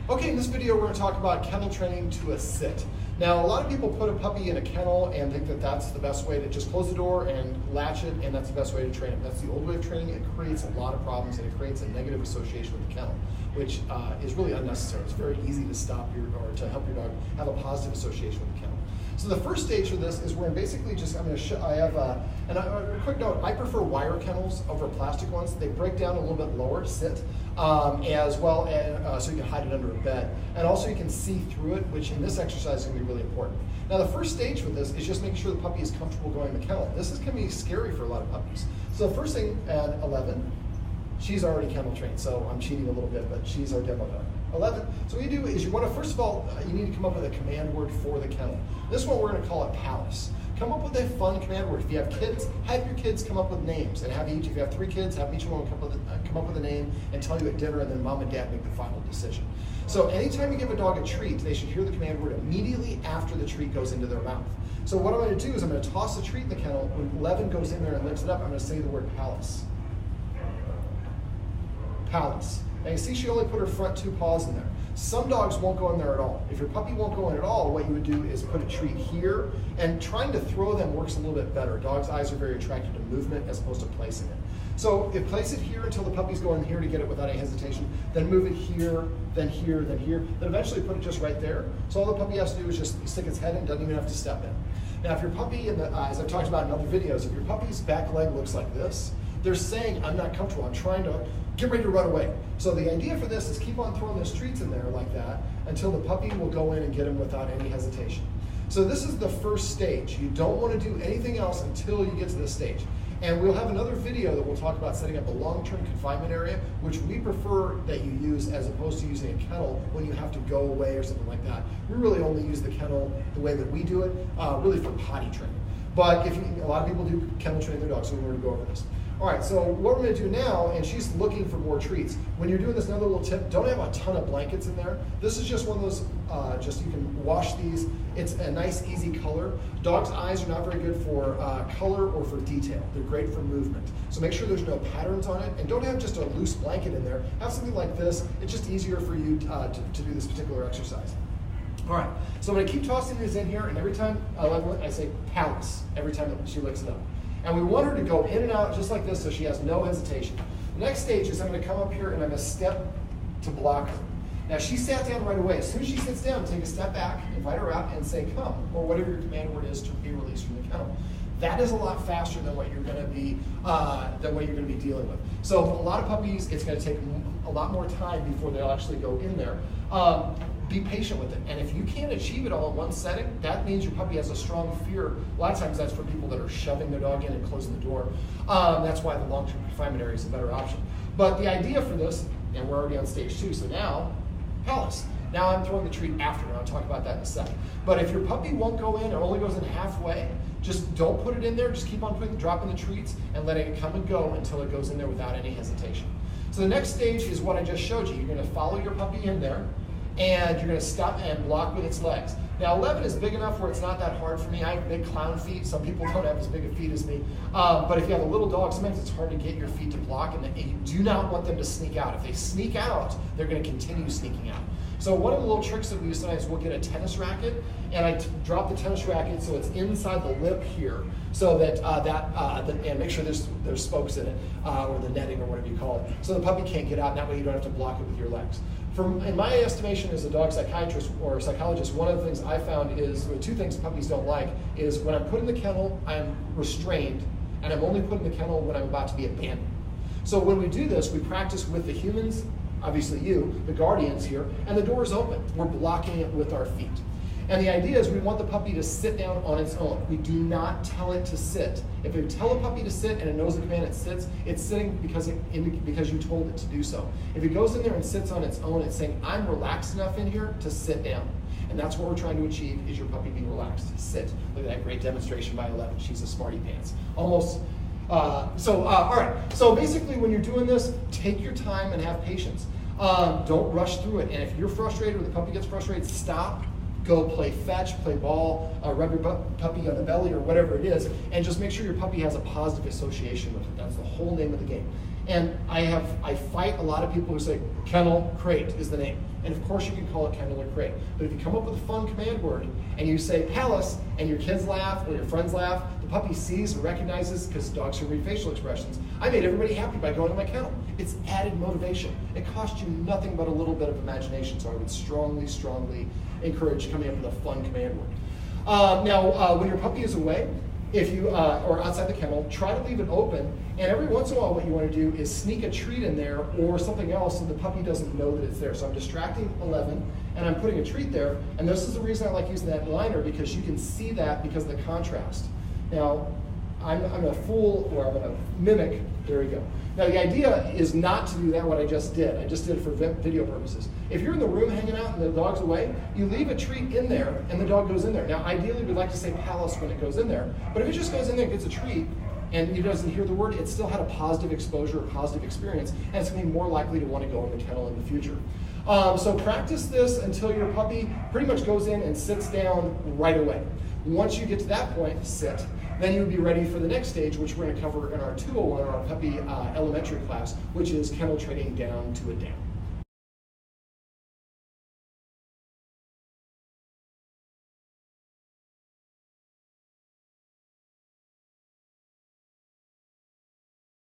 Okay, in this video we're going to talk about kennel training to a sit. Now, a lot of people put a puppy in a kennel and think that that's the best way to just close the door and latch it, and that's the best way to train it. That's the old way of training. It creates a lot of problems, and it creates a negative association with the kennel, which is really unnecessary. It's very easy to stop or to help your dog have a positive association with the kennel. So the first stage for this is we're basically just, I'm going to show, I have a quick note, I prefer wire kennels over plastic ones. They break down a little bit lower, sit, as well as, so you can hide it under a bed. And also you can see through it, which in this exercise is going to be really important. Now the first stage for this is just making sure the puppy is comfortable going in the kennel. This is going to be scary for a lot of puppies. So the first thing at 11, she's already kennel trained, so I'm cheating a little bit, but she's our demo dog. 11. So what you do is you want to, first of all, you need to come up with a command word for the kennel. This one we're going to call it palace. Come up with a fun command word. If you have kids, have your kids come up with names, and if you have 3 kids, have each one come up with a name and tell you at dinner, and then mom and dad make the final decision. So anytime you give a dog a treat, they should hear the command word immediately after the treat goes into their mouth. So what I'm going to do is I'm going to toss the treat in the kennel. When 11 goes in there and lifts it up, I'm going to say the word palace. Palace. Now you see she only put her front 2 paws in there. Some dogs won't go in there at all. If your puppy won't go in at all, what you would do is put a treat here, and trying to throw them works a little bit better. Dogs' eyes are very attracted to movement as opposed to placing it. So if place it here until the puppy's going here to get it without any hesitation, then move it here, then here, then here, then eventually put it just right there. So all the puppy has to do is just stick its head in, doesn't even have to step in. Now if your puppy, as I've talked about in other videos, if your puppy's back leg looks like this, they're saying, I'm not comfortable, I'm trying to get ready to run away. So the idea for this is keep on throwing those treats in there like that until the puppy will go in and get them without any hesitation. So this is the first stage. You don't want to do anything else until you get to this stage. And we'll have another video that we'll talk about setting up a long-term confinement area, which we prefer that you use as opposed to using a kennel when you have to go away or something like that. We really only use the kennel the way that we do it, really for potty training. But a lot of people do kennel train their dogs, so we're going to go over this. All right, so what we're going to do now, and she's looking for more treats. When you're doing this, another little tip, don't have a ton of blankets in there. This is just one of those, you can wash these. It's a nice, easy color. Dogs' eyes are not very good for color or for detail. They're great for movement. So make sure there's no patterns on it, and don't have just a loose blanket in there. Have something like this. It's just easier for you to do this particular exercise. All right, so I'm going to keep tossing these in here, and every time I say palace, every time that she licks it up. And we want her to go in and out just like this so she has no hesitation. The next stage is I'm going to come up here and I'm going to step to block her. Now she sat down right away. As soon as she sits down, take a step back, invite her out, and say come, or whatever your command word is to be released from the kennel. That is a lot faster than what you're going to be dealing with. So a lot of puppies, it's going to take a lot more time before they'll actually go in there. Be patient with it. And if you can't achieve it all in one setting, that means your puppy has a strong fear. A lot of times that's for people that are shoving their dog in and closing the door. That's why the long-term confinement area is a better option. But the idea for this, and we're already on stage 2, so now, palace. Now I'm throwing the treat after, and I'll talk about that in a second. But if your puppy won't go in or only goes in halfway, just don't put it in there. Just keep on dropping the treats and letting it come and go until it goes in there without any hesitation. So the next stage is what I just showed you. You're going to follow your puppy in there, and you're going to stop and block with its legs. Now 11 is big enough where it's not that hard for me. I have big clown feet. Some people don't have as big a feet as me. But if you have a little dog, sometimes it's hard to get your feet to block, and you do not want them to sneak out. If they sneak out, they're going to continue sneaking out. So one of the little tricks that we use sometimes, we'll get a tennis racket, and I drop the tennis racket so it's inside the lip here, so that, and make sure there's spokes in it, or the netting or whatever you call it, so the puppy can't get out, and that way you don't have to block it with your legs. In my estimation as a dog psychiatrist or psychologist, one of the things I found is, or 2 things puppies don't like, is when I'm put in the kennel, I'm restrained, and I'm only put in the kennel when I'm about to be abandoned. So when we do this, we practice with the humans, obviously you, the guardians here, and the door is open. We're blocking it with our feet. And the idea is we want the puppy to sit down on its own. We do not tell it to sit. If you tell a puppy to sit and it knows the command it sits, it's sitting because you told it to do so. If it goes in there and sits on its own, it's saying, I'm relaxed enough in here to sit down. And that's what we're trying to achieve, is your puppy being relaxed. Sit. Look at that great demonstration by 11. She's a smarty pants. Almost. All right. So basically when you're doing this, take your time and have patience. Don't rush through it. And if you're frustrated or the puppy gets frustrated, stop. Go play fetch, play ball, rub your puppy on the belly or whatever it is, and just make sure your puppy has a positive association with it. That's the whole name of the game. And I fight a lot of people who say kennel, crate is the name. And of course you can call it kennel or crate. But if you come up with a fun command word and you say palace and your kids laugh or your friends laugh, the puppy sees and recognizes, because dogs can read facial expressions, I made everybody happy by going to my kennel. It's added motivation. It costs you nothing but a little bit of imagination. So I would strongly, strongly encourage coming up with a fun command word. Now, when your puppy is away, if you or outside the kennel, try to leave it open, and every once in a while what you want to do is sneak a treat in there or something else so the puppy doesn't know that it's there. So I'm distracting 11 and I'm putting a treat there, and this is the reason I like using that liner, because you can see that because of the contrast. Now, I'm gonna fool, or I'm gonna mimic, there we go. Now the idea is not to do that, what I just did. I just did it for video purposes. If you're in the room hanging out and the dog's away, you leave a treat in there and the dog goes in there. Now ideally we'd like to say palace when it goes in there, but if it just goes in there and gets a treat and it doesn't hear the word, it still had a positive exposure, a positive experience, and it's gonna be more likely to want to go in the kennel in the future. So practice this until your puppy pretty much goes in and sits down right away. Once you get to that point, sit. Then you would be ready for the next stage, which we're going to cover in our 201, our puppy elementary class, which is kennel training down to a down.